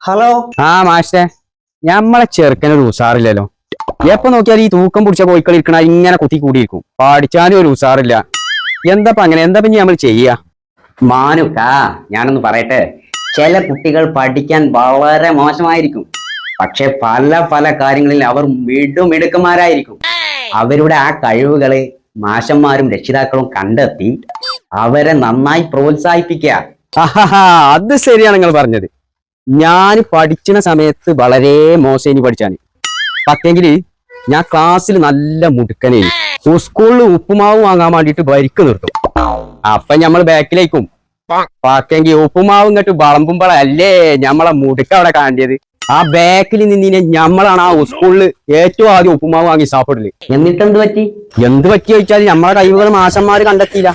Hello. മാഷേ, ഞമ്മളെ ചെറുക്കനൊരു ഉസാറില്ലല്ലോ. എപ്പൊ നോക്കിയാൽ ഈ തൂക്കം പിടിച്ച കോഴിക്കൾ ഇരിക്കണ ഇങ്ങനെ കുത്തി കൂടിയിരിക്കും. പഠിച്ചാനും ഒരു ഉസാറില്ല. എന്താ അങ്ങനെ? എന്താ പിന്നെ നമ്മൾ ചെയ്യാ? മാനുക്കാ, ഞാനൊന്ന് പറയട്ടെ. ചില കുട്ടികൾ പഠിക്കാൻ വളരെ മോശമായിരിക്കും. പക്ഷെ പല പല കാര്യങ്ങളിൽ അവർ മിടുക്കന്മാരായിരിക്കും. അവരുടെ ആ കഴിവുകള് മാഷന്മാരും രക്ഷിതാക്കളും കണ്ടെത്തി അവരെ നന്നായി പ്രോത്സാഹിപ്പിക്കുക. അത് ശരിയാണ് നിങ്ങൾ പറഞ്ഞത്. ഞാൻ പഠിക്കുന്ന സമയത്ത് വളരെ മോശം പഠിച്ചാന്. പക്ഷെങ്കില് ഞാൻ ക്ലാസ്സിൽ നല്ല മുടുക്കനേ. സ്കൂളിൽ ഉപ്പുമാവ് വാങ്ങാൻ വേണ്ടിട്ട് ബൈക്ക് നിർത്തും. അപ്പൊ ഞമ്മൾ ബാക്കിലേക്കും. പാക്കെങ്കിൽ ഉപ്പുമാവ് ഇങ്ങോട്ട് വളമ്പുമ്പോഴല്ലേ ഞമ്മളെ മുടുക്ക അവിടെ കാണേണ്ടത്. ആ ബാക്കിൽ നിന്നിനെ ഞമ്മളാണ് ആ സ്കൂളിൽ ഏറ്റവും ആദ്യം ഉപ്പുമാവ് വാങ്ങി സാപ്പിടല്. എന്നിട്ടെന്ത് പറ്റി? എന്ത് പറ്റി ചോദിച്ചാൽ നമ്മളെ കഴിവുകൾ മാഷന്മാര് കണ്ടെത്തിയില്ല.